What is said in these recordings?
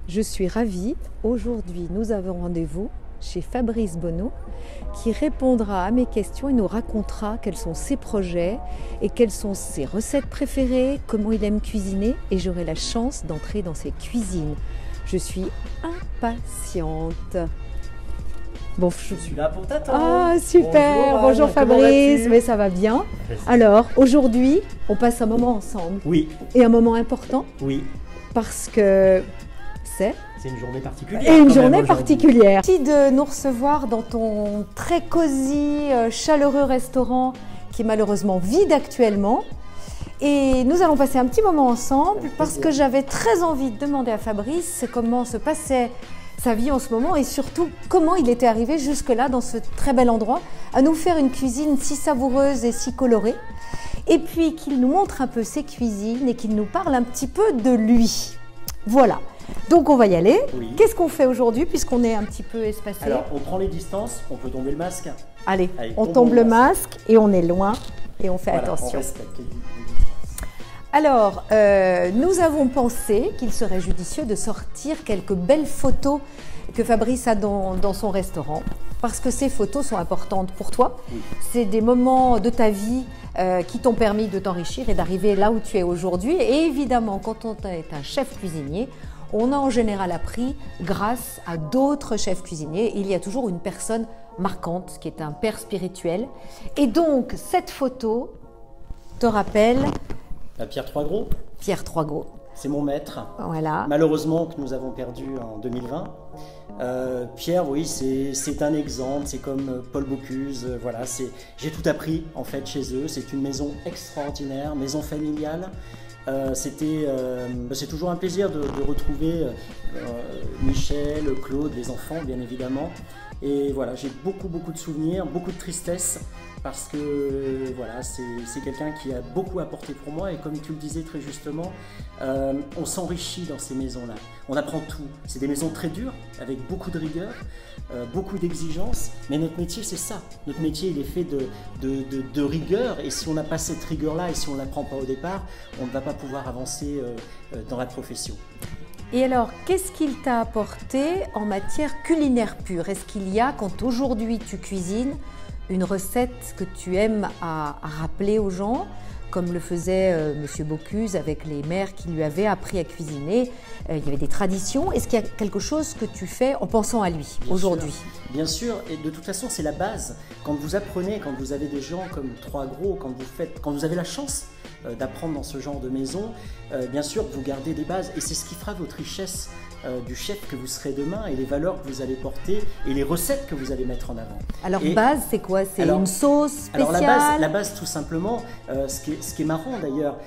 Je suis ravie. Aujourd'hui, nous avons rendez-vous chez Fabrice Bonneau qui répondra à mes questions et nous racontera quels sont ses projets et quelles sont ses recettes préférées, comment il aime cuisiner et j'aurai la chance d'entrer dans ses cuisines. Je suis impatiente. Bon, je suis là pour t'attendre. Ah super, bonjour Fabrice, mais ça va bien. Alors aujourd'hui, on passe un moment ensemble. Oui. Et un moment important. Oui. Parce que c'est une journée particulière. Et une journée particulière. Merci de nous recevoir dans ton très cosy, chaleureux restaurant qui est malheureusement vide actuellement. Et nous allons passer un petit moment ensemble parce que j'avais très envie de demander à Fabrice comment se passait sa vie en ce moment et surtout comment il était arrivé jusque-là dans ce très bel endroit à nous faire une cuisine si savoureuse et si colorée. Et puis qu'il nous montre un peu ses cuisines et qu'il nous parle un petit peu de lui. Voilà. Donc on va y aller. Oui. Qu'est-ce qu'on fait aujourd'hui puisqu'on est un petit peu espacé? Alors on prend les distances, on peut tomber le masque. Allez on tombe le masque et on est loin et on fait attention. On respecte les distances. Alors nous avons pensé qu'il serait judicieux de sortir quelques belles photos que Fabrice a dans son restaurant parce que ces photos sont importantes pour toi. Oui. C'est des moments de ta vie qui t'ont permis de t'enrichir et d'arriver là où tu es aujourd'hui. Et évidemment, quand on est un chef cuisinier, on a en général appris grâce à d'autres chefs cuisiniers. Il y a toujours une personne marquante qui est un père spirituel. Et donc, cette photo te rappelle… Pierre Troisgros. Pierre Troisgros. C'est mon maître. Voilà. Malheureusement que nous avons perdu en 2020. Pierre, oui, c'est un exemple. C'est comme Paul Bocuse. Voilà, j'ai tout appris en fait chez eux. C'est une maison extraordinaire, maison familiale. C'est toujours un plaisir de retrouver Michel, Claude, les enfants bien évidemment. Et voilà, j'ai beaucoup de souvenirs, beaucoup de tristesse parce que voilà, c'est quelqu'un qui a beaucoup apporté pour moi et comme tu le disais très justement, on s'enrichit dans ces maisons-là. On apprend tout. C'est des maisons très dures avec beaucoup de rigueur, beaucoup d'exigences, mais notre métier c'est ça. Notre métier il est fait de rigueur et si on n'a pas cette rigueur-là et si on ne l'apprend pas au départ, on ne va pas pouvoir avancer dans la profession. Et alors, qu'est-ce qu'il t'a apporté en matière culinaire pure? Est-ce qu'il y a, quand aujourd'hui tu cuisines, une recette que tu aimes à rappeler aux gens, comme le faisait Monsieur Bocuse avec les mères qui lui avaient appris à cuisiner? Il y avait des traditions. Est-ce qu'il y a quelque chose que tu fais en pensant à lui aujourd'hui? Bien sûr, et de toute façon c'est la base. Quand vous apprenez, quand vous avez des gens comme Troisgros, quand vous avez la chance d'apprendre dans ce genre de maison, bien sûr vous gardez des bases et c'est ce qui fera votre richesse du chef que vous serez demain et les valeurs que vous allez porter et les recettes que vous allez mettre en avant. Alors base c'est quoi? C'est une sauce spéciale? Alors la base tout simplement, ce qui est marrant d'ailleurs,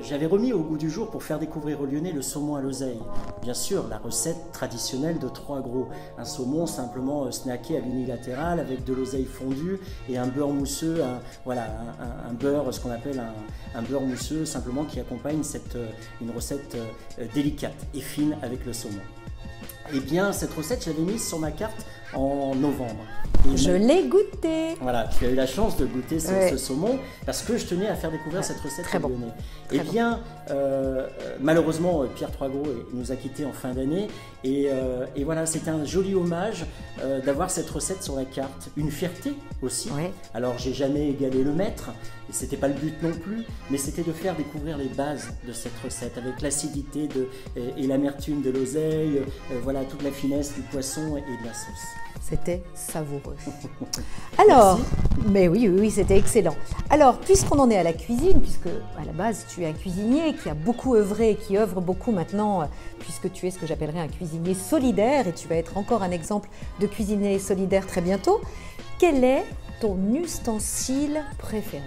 j'avais remis au goût du jour pour faire découvrir aux Lyonnais le saumon à l'oseille. Bien sûr la recette traditionnelle de Troisgros, un saumon simplement snacké à l'unilatéral avec de l'oseille fondue et un beurre mousseux, un beurre, ce qu'on appelle un beurre mousseux simplement qui accompagne une recette délicate et fine avec le saumon. Eh bien, cette recette, je l'avais mise sur ma carte en novembre. Et je l'ai goûté. Voilà, tu as eu la chance de goûter ce saumon parce que je tenais à faire découvrir cette recette aux Lyonnais. Eh bien, malheureusement, Pierre Troisgros nous a quittés en fin d'année et voilà, c'était un joli hommage d'avoir cette recette sur la carte. Une fierté aussi. Ouais. Alors, j'ai jamais égalé le maître, et c'était pas le but non plus, mais c'était de faire découvrir les bases de cette recette avec l'acidité et l'amertume de l'oseille, voilà, toute la finesse du poisson et de la sauce. C'était savoureux. Alors, mais oui, c'était excellent. Alors, puisqu'on en est à la cuisine, puisque à la base tu es un cuisinier qui a beaucoup œuvré et qui œuvre beaucoup maintenant, puisque tu es ce que j'appellerais un cuisinier solidaire, et tu vas être encore un exemple de cuisinier solidaire très bientôt, quel est ton ustensile préféré?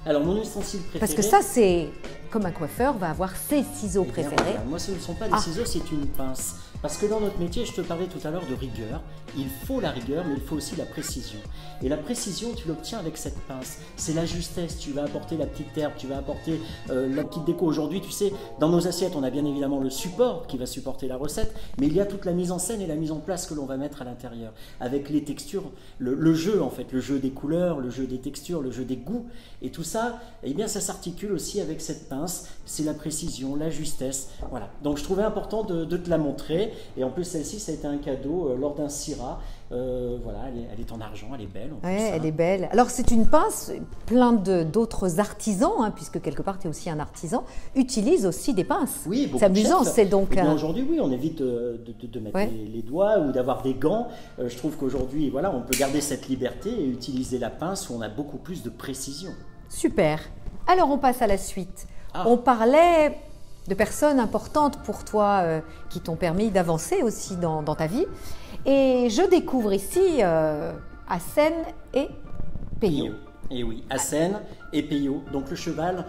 Alors, mon ustensile préféré… Parce que ça, c'est comme un coiffeur va avoir ses ciseaux préférés. Voilà, moi, ce ne sont pas des ciseaux, c'est une pince. Parce que dans notre métier, je te parlais tout à l'heure de rigueur, il faut la rigueur, mais il faut aussi la précision. Et la précision, tu l'obtiens avec cette pince. C'est la justesse, tu vas apporter la petite herbe, tu vas apporter la petite déco. Aujourd'hui, tu sais, dans nos assiettes, on a bien évidemment le support qui va supporter la recette, mais il y a toute la mise en scène et la mise en place que l'on va mettre à l'intérieur. Avec les textures, le jeu en fait, le jeu des couleurs, le jeu des textures, le jeu des goûts. Et tout ça, eh bien, ça s'articule aussi avec cette pince. pince, c'est la précision, la justesse. Voilà. Donc je trouvais important de te la montrer. Et en plus, celle-ci, ça a été un cadeau lors d'un CIRA. Voilà, elle est en argent, elle est belle. Oui, elle est belle. Alors c'est une pince, plein d'autres artisans, hein, puisque quelque part tu es aussi un artisan, utilisent aussi des pinces. Oui, beaucoup. C'est amusant, c'est donc... Eh bien, aujourd'hui, oui, on évite de mettre les doigts ou d'avoir des gants. Je trouve qu'aujourd'hui, voilà, on peut garder cette liberté et utiliser la pince où on a beaucoup plus de précision. Super. Alors on passe à la suite. Ah. On parlait de personnes importantes pour toi qui t'ont permis d'avancer aussi dans ta vie. Et je découvre ici Hassen et Peyo. Et oui, Hassen et Peyo. Donc le cheval,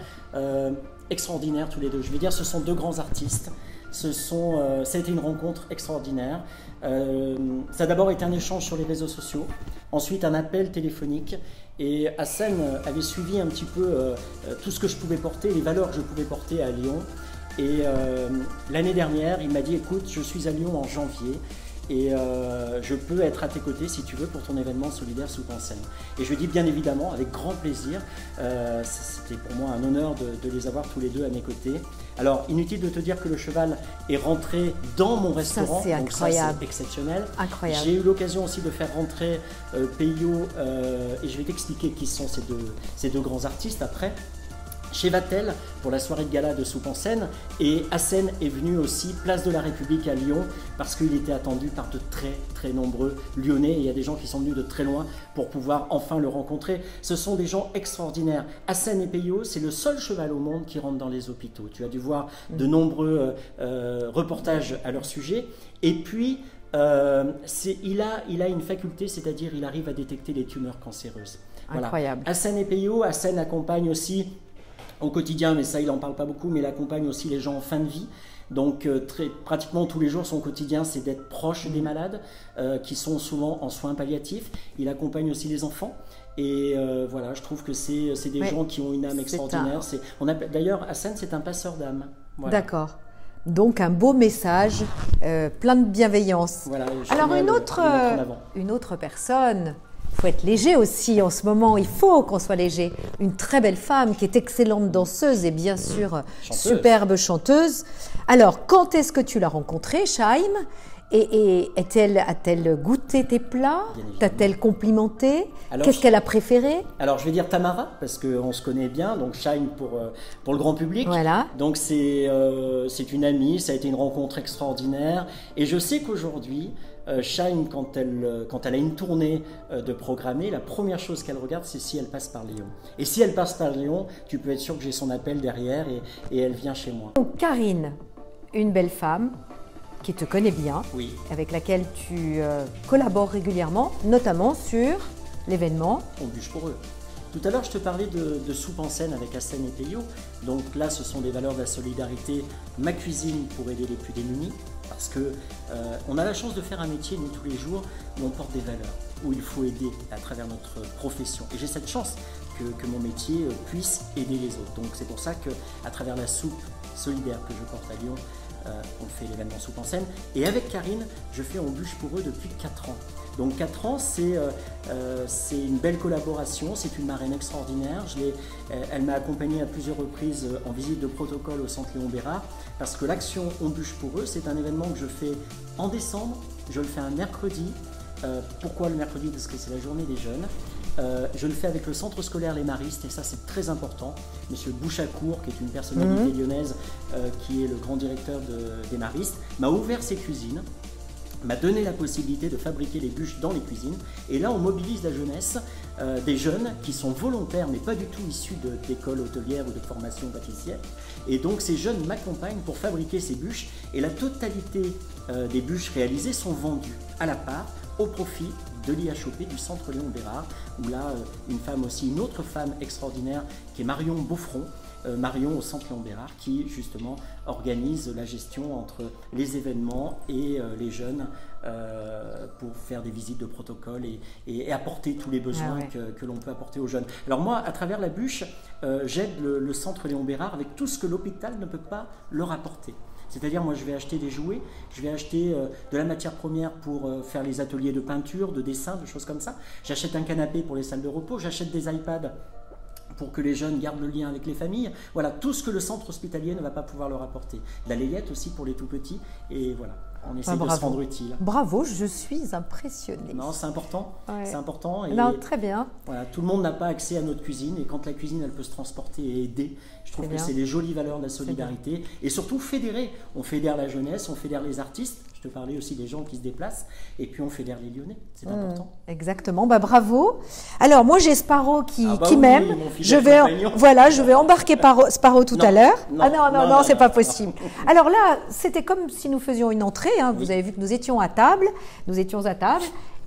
extraordinaire tous les deux. Je vais dire, ce sont deux grands artistes. Ça a été une rencontre extraordinaire. Ça a d'abord été un échange sur les réseaux sociaux, ensuite un appel téléphonique. Et Hassen avait suivi un petit peu tout ce que je pouvais porter, les valeurs que je pouvais porter à Lyon. Et l'année dernière, il m'a dit, écoute, je suis à Lyon en janvier. Et je peux être à tes côtés si tu veux pour ton événement solidaire Soupansem. Et je lui ai dit bien évidemment, avec grand plaisir. C'était pour moi un honneur de les avoir tous les deux à mes côtés. Alors inutile de te dire que le cheval est rentré dans mon restaurant. Ça c'est incroyable. Ça c'est exceptionnel. Incroyable. J'ai eu l'occasion aussi de faire rentrer Peyo et je vais t'expliquer qui sont ces deux grands artistes après. Chez Vatel pour la soirée de gala de Soupe en Seine, et Hassen est venu aussi place de la République à Lyon parce qu'il était attendu par de très nombreux Lyonnais et il y a des gens qui sont venus de très loin pour pouvoir enfin le rencontrer. Ce sont des gens extraordinaires. Hassen et Peyo, c'est le seul cheval au monde qui rentre dans les hôpitaux. Tu as dû voir de nombreux reportages à leur sujet. Et puis il a une faculté, c'est-à-dire il arrive à détecter les tumeurs cancéreuses. Incroyable. Voilà. Hassen et Peyo, Hassen accompagne aussi au quotidien, mais ça il n'en parle pas beaucoup, mais il accompagne aussi les gens en fin de vie. Donc pratiquement tous les jours, son quotidien, c'est d'être proche des malades qui sont souvent en soins palliatifs. Il accompagne aussi les enfants. Et voilà, je trouve que c'est des gens qui ont une âme extraordinaire. D'ailleurs, Hassen, c'est un passeur d'âme. Voilà. D'accord. Donc un beau message, plein de bienveillance. Voilà, alors une autre personne... Il faut être léger aussi en ce moment, il faut qu'on soit léger. Une très belle femme qui est excellente danseuse et bien sûr superbe chanteuse. Alors, quand est-ce que tu l'as rencontrée, Chaim? Et a-t-elle goûté tes plats? T'a-t-elle complimenté? Qu'est-ce qu'elle a préféré? Alors, je vais dire Tamara, parce qu'on se connaît bien, donc Chaim pour le grand public. Voilà. Donc, c'est une amie, ça a été une rencontre extraordinaire. Et je sais qu'aujourd'hui, Chaim, quand elle a une tournée de programmée, la première chose qu'elle regarde, c'est si elle passe par Lyon. Et si elle passe par Lyon, tu peux être sûr que j'ai son appel derrière et elle vient chez moi. Donc, Karine, une belle femme qui te connaît bien, oui, avec laquelle tu collabores régulièrement, notamment sur l'événement On bûche pour eux. Tout à l'heure, je te parlais de Soupe en Seine avec Hassen et Peyo. Donc là, ce sont des valeurs de la solidarité. Ma cuisine pour aider les plus démunis. Parce qu'on a la chance de faire un métier, nous, tous les jours, où on porte des valeurs, où il faut aider à travers notre profession. Et j'ai cette chance que mon métier puisse aider les autres. Donc c'est pour ça qu'à travers la soupe solidaire que je porte à Lyon, on fait l'événement Soupe en Seine. Et avec Karine, je fais On bûche pour eux depuis 4 ans. Donc 4 ans, c'est une belle collaboration, c'est une marraine extraordinaire. Elle m'a accompagné à plusieurs reprises en visite de protocole au centre Léon Bérard, parce que l'action On bûche pour eux, c'est un événement que je fais en décembre, je le fais un mercredi. Pourquoi le mercredi? Parce que c'est la journée des jeunes. Je le fais avec le centre scolaire Les Maristes et ça c'est très important. Monsieur Bouchacourt, qui est une personnalité lyonnaise, qui est le grand directeur des Maristes, m'a ouvert ses cuisines, m'a donné la possibilité de fabriquer les bûches dans les cuisines. Et là on mobilise la jeunesse, des jeunes qui sont volontaires mais pas du tout issus d'écoles hôtelières ou de formation pâtissière. Et donc ces jeunes m'accompagnent pour fabriquer ces bûches et la totalité des bûches réalisées sont vendues à la part au profit de l'IHOP du centre Léon Bérard, où là, une autre femme extraordinaire qui est Marion Beaufron, Marion au centre Léon Bérard, qui justement organise la gestion entre les événements et les jeunes pour faire des visites de protocole et apporter tous les besoins que l'on peut apporter aux jeunes. Alors moi, à travers la bûche, j'aide le centre Léon Bérard avec tout ce que l'hôpital ne peut pas leur apporter. C'est-à-dire, moi, je vais acheter des jouets, je vais acheter de la matière première pour faire les ateliers de peinture, de dessin, de choses comme ça. J'achète un canapé pour les salles de repos, j'achète des iPads pour que les jeunes gardent le lien avec les familles. Voilà, tout ce que le centre hospitalier ne va pas pouvoir leur apporter. De la layette aussi pour les tout petits, et voilà, on essaie de se rendre utile. Bravo, je suis impressionnée. Non, c'est important, c'est important. Et non, très bien. Voilà, tout le monde n'a pas accès à notre cuisine, et quand la cuisine, elle peut se transporter et aider, je trouve que c'est les jolies valeurs de la solidarité, et surtout fédérer. On fédère la jeunesse, on fédère les artistes, je te parlais aussi des gens qui se déplacent, et puis on fédère les Lyonnais, c'est important. Exactement, bah, bravo. Alors moi j'ai Sparrow qui oui, m'aime, je vais embarquer Sparrow tout à l'heure. Non, c'est pas possible. Alors là, c'était comme si nous faisions une entrée, hein. Vous avez vu que nous étions à table,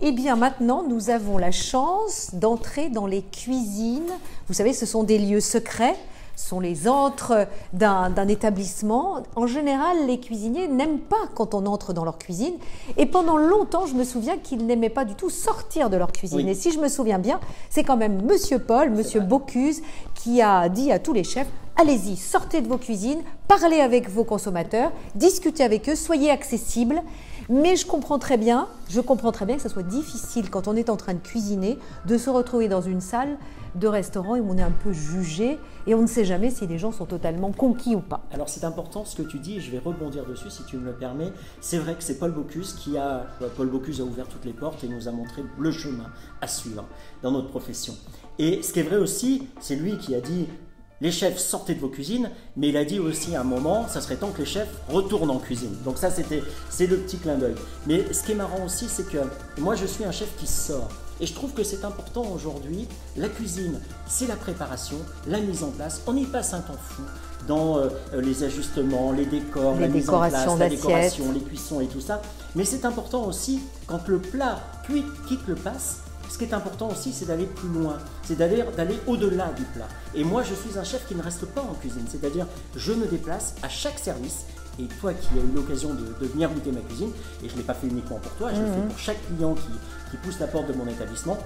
Et bien maintenant, nous avons la chance d'entrer dans les cuisines. Vous savez, ce sont des lieux secrets, ce sont les antres d'un établissement. En général, les cuisiniers n'aiment pas quand on entre dans leur cuisine. Et pendant longtemps, je me souviens qu'ils n'aimaient pas du tout sortir de leur cuisine. Oui. Et si je me souviens bien, c'est quand même Monsieur Paul, Monsieur Bocuse, qui a dit à tous les chefs, allez-y, sortez de vos cuisines, parlez avec vos consommateurs, discutez avec eux, soyez accessibles. Mais je comprends très bien que ce soit difficile quand on est en train de cuisiner, de se retrouver dans une salle de restaurant où on est un peu jugé et on ne sait jamais si les gens sont totalement conquis ou pas. Alors c'est important ce que tu dis et je vais rebondir dessus si tu me le permets. C'est vrai que c'est Paul Bocuse Paul Bocuse a ouvert toutes les portes et nous a montré le chemin à suivre dans notre profession. Et ce qui est vrai aussi, c'est lui qui a dit les chefs, sortez de vos cuisines, mais il a dit aussi à un moment, ça serait temps que les chefs retournent en cuisine. Donc ça, c'est le petit clin d'œil. Mais ce qui est marrant aussi, c'est que moi, je suis un chef qui sort. Et je trouve que c'est important aujourd'hui. La cuisine, c'est la préparation, la mise en place. On y passe un temps fou dans les ajustements, les décors, la mise en place, la décoration, les cuissons et tout ça. Mais c'est important aussi, quand le plat quitte le passe, ce qui est important aussi, c'est d'aller plus loin, c'est d'aller au-delà du plat. Et moi, je suis un chef qui ne reste pas en cuisine, c'est-à-dire je me déplace à chaque service. Et toi qui as eu l'occasion de venir goûter ma cuisine, et je ne l'ai pas fait uniquement pour toi, je le fais pour chaque client qui pousse la porte de mon établissement,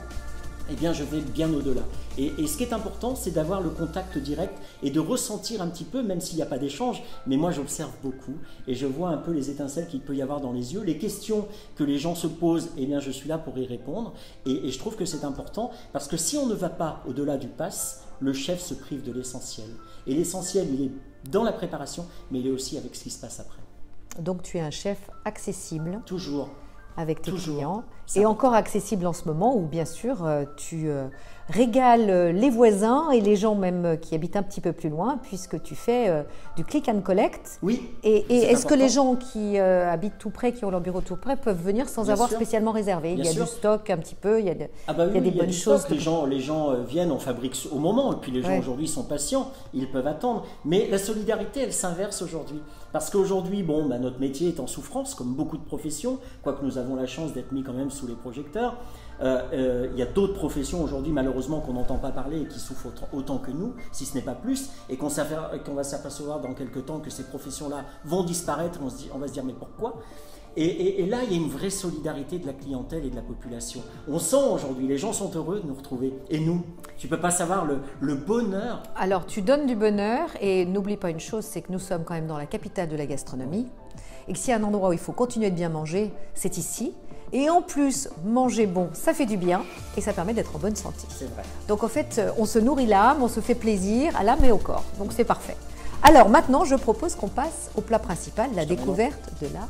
eh bien je vais bien au-delà. Et ce qui est important, c'est d'avoir le contact direct et de ressentir un petit peu, même s'il n'y a pas d'échange, mais moi j'observe beaucoup et je vois un peu les étincelles qu'il peut y avoir dans les yeux, les questions que les gens se posent, eh bien je suis là pour y répondre. Et je trouve que c'est important parce que si on ne va pas au-delà du pass, le chef se prive de l'essentiel. Et l'essentiel, il est dans la préparation, mais il est aussi avec ce qui se passe après. Donc tu es un chef accessible. Toujours. Avec tes clients, et encore accessible en ce moment où bien sûr tu régales les voisins et les gens même qui habitent un petit peu plus loin puisque tu fais du click and collect. Oui. Et est-ce que les gens qui habitent tout près, qui ont leur bureau tout près, peuvent venir sans avoir spécialement réservé? Il y a du stock un petit peu, il y a des bonnes choses. Les gens viennent, on fabrique au moment, et puis les gens aujourd'hui sont patients, ils peuvent attendre. Mais la solidarité, elle s'inverse aujourd'hui. Parce qu'aujourd'hui, notre métier est en souffrance, comme beaucoup de professions, quoique nous avons la chance d'être mis quand même sous les projecteurs. Il y a d'autres professions aujourd'hui, malheureusement, qu'on n'entend pas parler et qui souffrent autant que nous, si ce n'est pas plus, et qu'on va s'apercevoir dans quelques temps que ces professions-là vont disparaître, on va se dire mais pourquoi ? Et là, il y a une vraie solidarité de la clientèle et de la population. On sent aujourd'hui, les gens sont heureux de nous retrouver. Et nous, tu ne peux pas savoir le bonheur. Alors, tu donnes du bonheur et n'oublie pas une chose, c'est que nous sommes quand même dans la capitale de la gastronomie et que s'il y a un endroit où il faut continuer de bien manger, c'est ici. Et en plus, manger bon, ça fait du bien et ça permet d'être en bonne santé. C'est vrai. Donc en fait, on se nourrit l'âme, on se fait plaisir à l'âme et au corps. Donc c'est parfait. Alors maintenant, je propose qu'on passe au plat principal, la découverte de la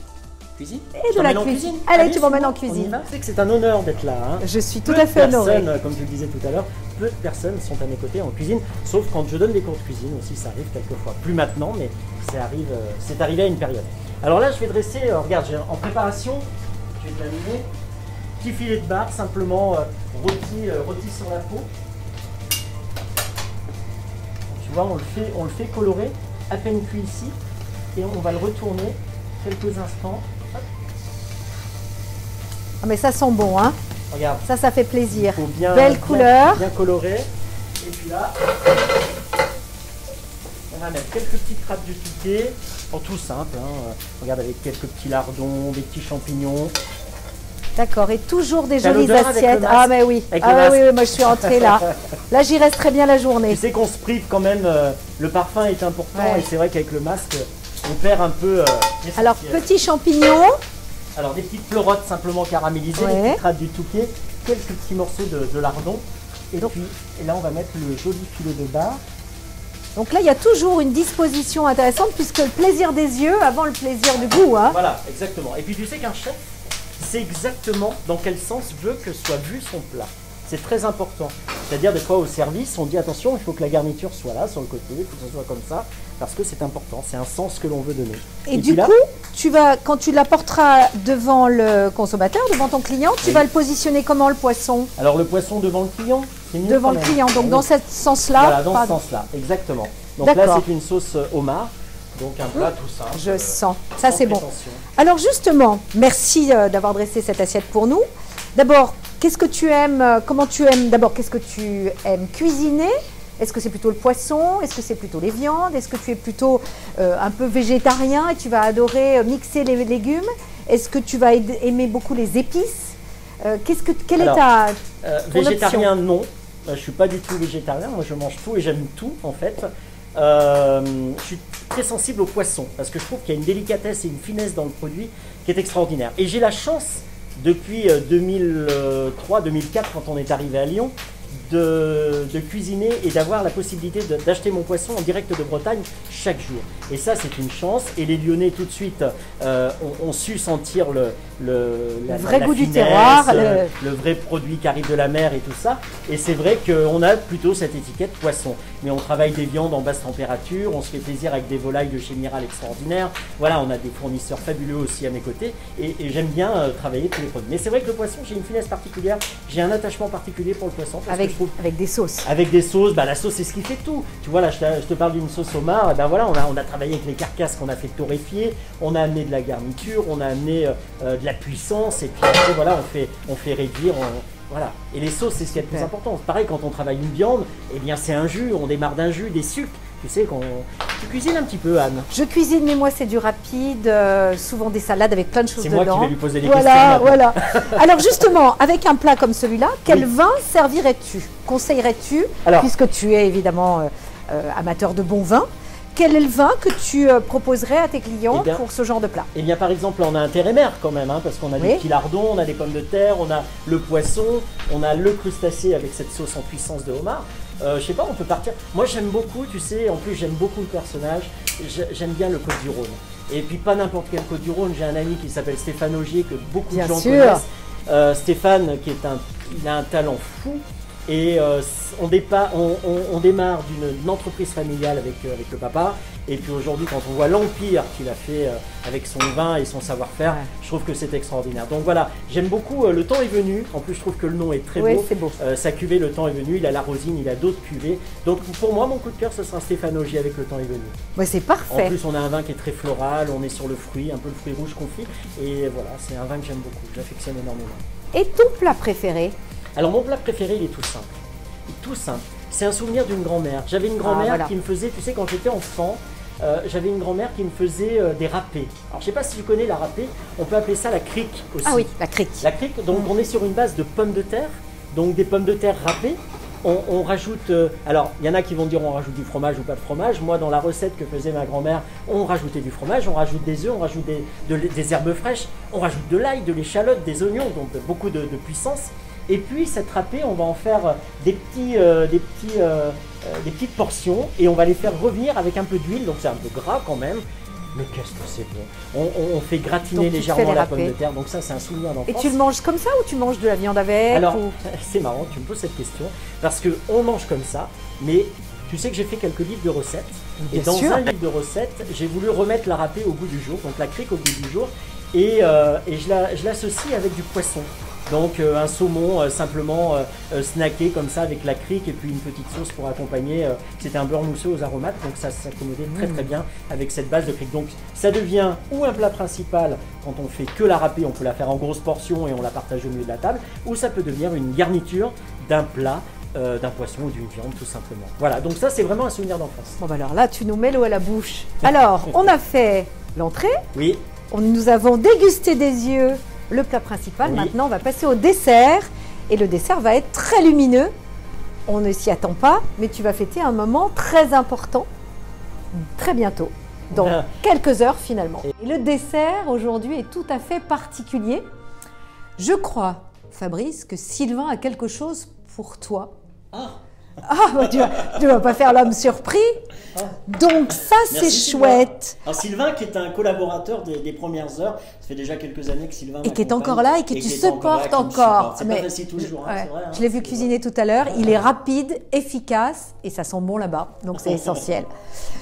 cuisine. Et de la cuisine. Allez, tu m'emmènes en cuisine. Tu sais que c'est un honneur d'être là. Hein. Je suis tout à fait honorée. Comme je le disais tout à l'heure, peu de personnes sont à mes côtés en cuisine, sauf quand je donne des cours de cuisine aussi, ça arrive quelquefois. Plus maintenant, mais c'est arrivé à une période. Alors là, je vais dresser, regarde, en préparation, je vais terminer, petit filet de bar, simplement rôti sur la peau. Tu vois, on le fait colorer, à peine cuit ici, et on va le retourner quelques instants. Ah mais ça sent bon, hein? Regarde. Ça fait plaisir. Belle couleur. Bien coloré. Et puis là, on va mettre quelques petites trappes de piqué. Tout simple, hein. Regarde, avec quelques petits lardons, des petits champignons. D'accord, et toujours des jolies assiettes. Ah mais oui, oui, moi je suis entrée là. Là j'y reste très bien la journée. Tu sais qu'on se prive quand même, le parfum est important et c'est vrai qu'avec le masque, on perd un peu... Alors, petits champignons. Alors, des petites pleurotes simplement caramélisées, des petites trappes du touquet, quelques petits morceaux de lardon. Et là, on va mettre le joli filet de bar. Donc là, il y a toujours une disposition intéressante puisque le plaisir des yeux avant le plaisir du goût. Hein. Voilà, exactement. Et puis tu sais qu'un chef, c'est exactement dans quel sens veut que soit vu son plat. C'est très important. C'est-à-dire des fois au service, on dit attention, il faut que la garniture soit là, sur le côté, il faut que ce soit comme ça, parce que c'est important, c'est un sens que l'on veut donner. Et du coup, quand tu l'apporteras devant le consommateur, devant ton client, tu vas le positionner comment le poisson? Alors le poisson devant le client, c'est mieux. Devant le client, donc dans ce sens-là. Voilà, dans ce sens-là, exactement. Donc là, c'est une sauce homard. Donc un plat tout simple. Je sens, ça c'est bon. Alors justement, merci d'avoir dressé cette assiette pour nous. D'abord, qu'est-ce que tu aimes, comment tu aimes, d'abord qu'est-ce que tu aimes cuisiner? Est-ce que c'est plutôt le poisson? Est-ce que c'est plutôt les viandes? Est-ce que tu es plutôt un peu végétarien et tu vas adorer mixer les légumes? Est-ce que tu vas aimer beaucoup les épices? Quelle est ta végétarien, non. Je ne suis pas du tout végétarien, moi je mange tout et j'aime tout en fait. Je suis très sensible au poisson parce que je trouve qu'il y a une délicatesse et une finesse dans le produit qui est extraordinaire. Et j'ai la chance, depuis 2003-2004, quand on est arrivé à Lyon, de cuisiner et d'avoir la possibilité d'acheter mon poisson en direct de Bretagne chaque jour. Et ça, c'est une chance. Et les Lyonnais, tout de suite, ont su sentir le vrai goût finesse, du terroir, le vrai produit qui arrive de la mer et tout ça. Et c'est vrai qu'on a plutôt cette étiquette poisson. Mais on travaille des viandes en basse température, on se fait plaisir avec des volailles de chez Miral extraordinaires. Voilà, on a des fournisseurs fabuleux aussi à mes côtés. Et j'aime bien travailler tous les produits. Mais c'est vrai que le poisson, j'ai une finesse particulière. J'ai un attachement particulier pour le poisson. Avec des sauces. Avec des sauces, la sauce c'est ce qui fait tout. Tu vois là, je te parle d'une sauce homard, voilà, on a travaillé avec les carcasses qu'on a fait torréfier, on a amené de la garniture, on a amené de la puissance, et puis après voilà, on fait réduire, voilà. Et les sauces c'est ce qui est le plus important. Pareil quand on travaille une viande, eh bien c'est un jus, on démarre d'un jus, des sucres. Tu sais tu cuisines un petit peu, Anne. Je cuisine, mais moi c'est du rapide, souvent des salades avec plein de choses dedans. C'est moi qui vais lui poser les questions. Voilà. Alors justement, avec un plat comme celui-là, quel vin servirais-tu? Conseillerais-tu, puisque tu es évidemment amateur de bon vin, quel est le vin que tu proposerais à tes clients pour ce genre de plat? Eh bien, par exemple, on a un terre et mer quand même, parce qu'on a des petits lardons, on a des pommes de terre, on a le poisson, on a le crustacé avec cette sauce en puissance de homard. Je sais pas, on peut partir. Moi, j'aime beaucoup, tu sais, en plus, j'aime beaucoup le personnage. J'aime bien le Côte du Rhône. Et puis, pas n'importe quel Côte du Rhône. J'ai un ami qui s'appelle Stéphane Augier, que beaucoup de gens connaissent. Stéphane, il a un talent fou. Et on démarre d'une entreprise familiale avec le papa. Et puis aujourd'hui, quand on voit l'empire qu'il a fait avec son vin et son savoir-faire, je trouve que c'est extraordinaire. Donc voilà, j'aime beaucoup Le Temps est venu. En plus, je trouve que le nom est très beau. C'est beau. Sa cuvée Le Temps est venu, il a la Rosine, il a d'autres cuvées. Donc pour moi, mon coup de cœur, ce sera Stéphane Augier avec Le Temps est venu. Ouais, c'est parfait. En plus, on a un vin qui est très floral, on est sur le fruit, un peu le fruit rouge confit. Et voilà, c'est un vin que j'aime beaucoup, j'affectionne énormément. Et ton plat préféré? Alors mon plat préféré, il est tout simple. Tout simple. C'est un souvenir d'une grand-mère. J'avais une grand-mère qui me faisait, tu sais, quand j'étais enfant, j'avais une grand-mère qui me faisait des râpés. Alors je sais pas si tu connais la râpée, on peut appeler ça la crique aussi. Ah oui, la crique. La crique, donc on est sur une base de pommes de terre, donc des pommes de terre râpées. On rajoute, alors il y en a qui vont dire on rajoute du fromage ou pas de fromage. Moi dans la recette que faisait ma grand-mère, on rajoutait du fromage, on rajoute des œufs, on rajoute des herbes fraîches, on rajoute de l'ail, de l'échalote, des oignons, donc beaucoup de puissance. Et puis cette râpée, on va en faire des petites portions et on va les faire revenir avec un peu d'huile, donc c'est un peu gras quand même. Mais qu'est-ce que c'est bon. On fait gratiner légèrement la pomme de terre, donc ça c'est un souvenir d'enfance. Et tu le manges comme ça ou tu manges de la viande avec? Alors, c'est marrant, tu me poses cette question, parce qu'on mange comme ça, mais tu sais que j'ai fait quelques livres de recettes. Et dans un livre de recettes, j'ai voulu remettre la râpée au goût du jour, donc la crique au goût du jour, et je l'associe avec du poisson. Donc un saumon simplement snacké comme ça avec la crique et puis une petite sauce pour accompagner. C'était un beurre mousseux aux aromates, donc ça s'accommodait très bien avec cette base de crique. Donc ça devient ou un plat principal quand on fait que la râpée, on peut la faire en grosses portions et on la partage au milieu de la table, ou ça peut devenir une garniture d'un plat, d'un poisson ou d'une viande tout simplement. Voilà, donc ça c'est vraiment un souvenir d'enfance. Bon bah alors là tu nous mets l'eau à la bouche. Alors on a fait l'entrée, oui. Nous avons dégusté des yeux le plat principal. Oui. Maintenant, on va passer au dessert. Et le dessert va être très lumineux. On ne s'y attend pas, mais tu vas fêter un moment très important très bientôt, dans quelques heures finalement. Et le dessert aujourd'hui est tout à fait particulier. Je crois, Fabrice, que Sylvain a quelque chose pour toi Ah, Ah, bah, tu vas pas faire l'homme surpris. ah. Donc ça, c'est Merci, Sylvain. chouette. Alors Sylvain, qui est un collaborateur des premières heures, ça fait déjà quelques années que Sylvain Et qui est m'accompagne encore là et que tu qui est encore là, supportes qui me encore. supporte. C'est pas facile tous les jours, hein, ouais, c'est vrai. Hein, je l'ai vu c'est- cuisiner tout à l'heure. Il est rapide, efficace et ça sent bon là-bas. Donc c'est essentiel.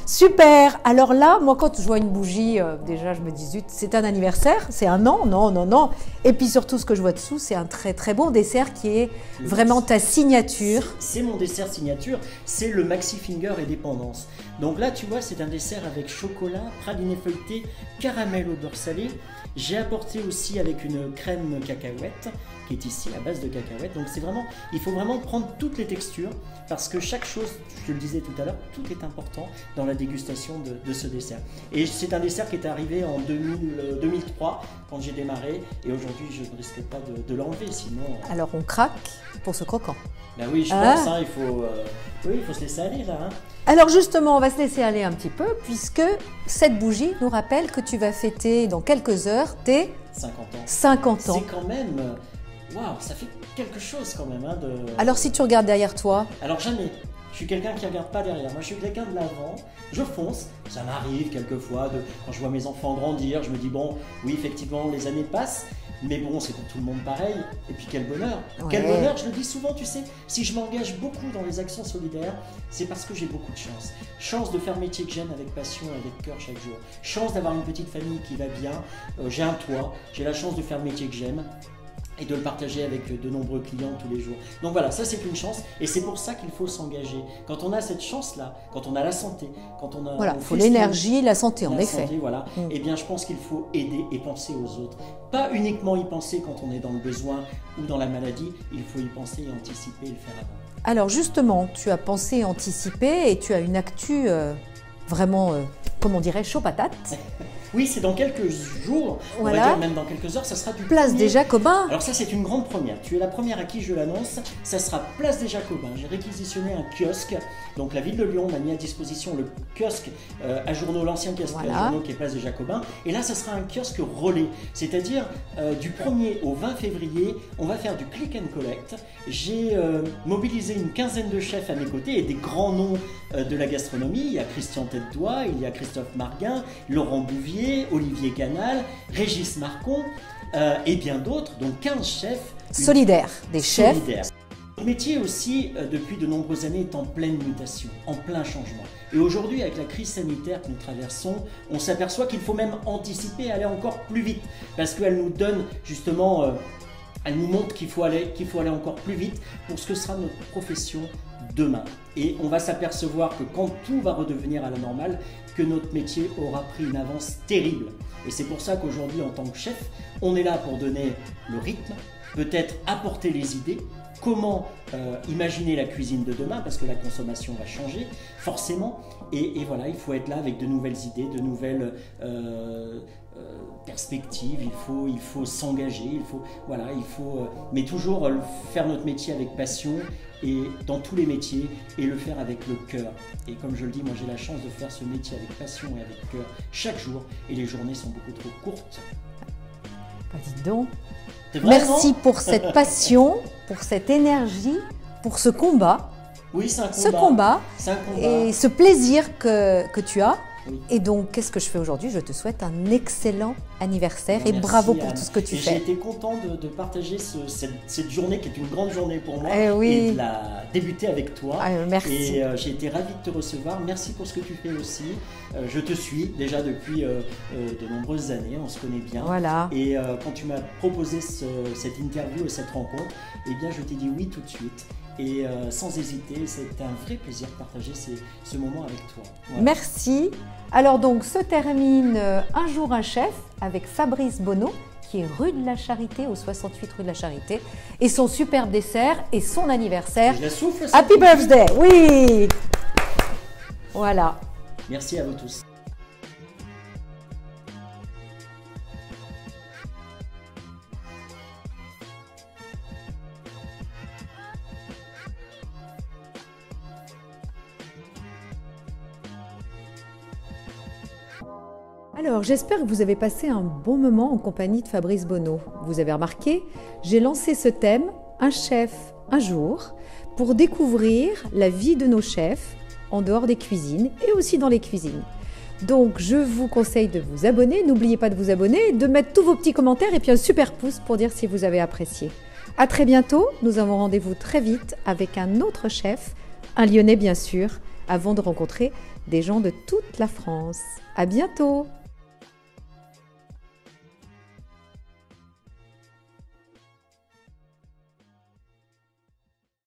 Super. Alors là, moi, quand je vois une bougie, déjà, je me dis, zut, c'est un anniversaire, c'est un an, non, non, non. Et puis surtout, ce que je vois dessous, c'est un très, très bon dessert qui est vraiment ta signature. C'est mon dessert signature, c'est le Maxi Finger et dépendance. Donc là, tu vois, c'est un dessert avec chocolat, praliné feuilleté, caramel au beurre salé. J'ai apporté aussi avec une crème cacahuète qui est ici à base de cacahuètes. Donc c'est vraiment, il faut vraiment prendre toutes les textures parce que chaque chose, je te le disais tout à l'heure, tout est important dans la dégustation de ce dessert. Et c'est un dessert qui est arrivé en 2003 quand j'ai démarré et aujourd'hui je ne risque pas de l'enlever sinon. Alors on craque pour ce croquant. Ben oui, je pense, hein, il faut se laisser aller là. Hein. Alors justement, on va se laisser aller un petit peu puisque cette bougie nous rappelle que tu vas fêter dans quelques heures tes 50 ans. 50 ans. C'est quand même, waouh, ça fait quelque chose quand même. Hein, Alors si tu regardes derrière toi, Alors jamais. Je suis quelqu'un qui ne regarde pas derrière. Moi, je suis quelqu'un de l'avant. Je fonce. Ça m'arrive quelquefois, quand je vois mes enfants grandir, je me dis, bon, oui, effectivement, les années passent. Mais bon, c'est pour tout le monde pareil. Et puis quel bonheur. Ouais. Quel bonheur, je le dis souvent, tu sais. Si je m'engage beaucoup dans les actions solidaires, c'est parce que j'ai beaucoup de chance. Chance de faire le métier que j'aime avec passion et avec cœur chaque jour. Chance d'avoir une petite famille qui va bien. J'ai un toit. J'ai la chance de faire le métier que j'aime. Et de le partager avec de nombreux clients tous les jours. Donc voilà, ça c'est une chance et c'est pour ça qu'il faut s'engager. Quand on a cette chance-là, quand on a la santé, quand on a... voilà, il faut l'énergie, la santé en la effet. santé, voilà. Eh bien, je pense qu'il faut aider et penser aux autres. Pas uniquement y penser quand on est dans le besoin ou dans la maladie, il faut y penser et anticiper et le faire avant. Alors justement, tu as pensé anticiper et tu as une actu vraiment, comme on dirait, chaud patate. Oui, c'est dans quelques jours, Voilà. on va dire même dans quelques heures, ça sera du Place premier- des Jacobins. Alors ça c'est une grande première, tu es la première à qui je l'annonce, ça sera Place des Jacobins. J'ai réquisitionné un kiosque, donc la ville de Lyon m'a mis à disposition le kiosque à journaux, l'ancien kiosque Voilà. à journaux qui est Place des Jacobins, et là ça sera un kiosque relais, c'est-à-dire du 1er au 20 février, on va faire du click and collect. J'ai mobilisé une quinzaine de chefs à mes côtés et des grands noms de la gastronomie, il y a Christian Tête-Doigt, il y a Christophe Marguin, Laurent Bouvier, Olivier Canal, Régis Marcon et bien d'autres, donc 15 chefs. Solidaires, des chefs. Solidaires. Le métier aussi, depuis de nombreuses années, est en pleine mutation, en plein changement. Et aujourd'hui, avec la crise sanitaire que nous traversons, on s'aperçoit qu'il faut même anticiper et aller encore plus vite, parce qu'elle nous donne justement, elle nous montre qu'il faut aller encore plus vite pour ce que sera notre profession demain. Et on va s'apercevoir que quand tout va redevenir à la normale, que notre métier aura pris une avance terrible. Et c'est pour ça qu'aujourd'hui, en tant que chef, on est là pour donner le rythme, peut-être apporter les idées, comment imaginer la cuisine de demain, parce que la consommation va changer, forcément. Et voilà, il faut être là avec de nouvelles idées, de nouvelles perspectives, il faut s'engager, mais toujours faire notre métier avec passion, et dans tous les métiers, et le faire avec le cœur. Et comme je le dis, moi j'ai la chance de faire ce métier avec passion et avec cœur chaque jour, et les journées sont beaucoup trop courtes. Bah, dis donc. C'est vrai, Merci non pour cette passion, pour cette énergie, pour ce combat, Oui, c'est un combat. ce combat C'est un combat. et ce plaisir que tu as. Oui. Et donc, qu'est-ce que je fais aujourd'hui? Je te souhaite un excellent anniversaire et Merci, bravo pour Anne. tout ce que tu Et fais. j'ai été content de partager cette journée qui est une grande journée pour moi Eh oui. et de la débuter avec toi. Ah, merci. Et j'ai été ravi de te recevoir. Merci pour ce que tu fais aussi. Je te suis déjà depuis de nombreuses années, on se connaît bien. Voilà. Et quand tu m'as proposé cette interview et cette rencontre, eh bien je t'ai dit oui tout de suite. Et sans hésiter, c'est un vrai plaisir de partager ce moment avec toi. Voilà. Merci. Alors donc, se termine Un jour un chef avec Fabrice Bonneau, qui est rue de la Charité, au 68 rue de la Charité, et son superbe dessert et son anniversaire. Je la souffle, cette Happy bougie. birthday, oui. Voilà. Merci à vous tous. Alors, j'espère que vous avez passé un bon moment en compagnie de Fabrice Bonneau. Vous avez remarqué, j'ai lancé ce thème, un chef, un jour, pour découvrir la vie de nos chefs en dehors des cuisines et aussi dans les cuisines. Donc je vous conseille de vous abonner, n'oubliez pas de vous abonner, de mettre tous vos petits commentaires et puis un super pouce pour dire si vous avez apprécié. À très bientôt, nous avons rendez-vous très vite avec un autre chef, un Lyonnais bien sûr, avant de rencontrer des gens de toute la France. À bientôt!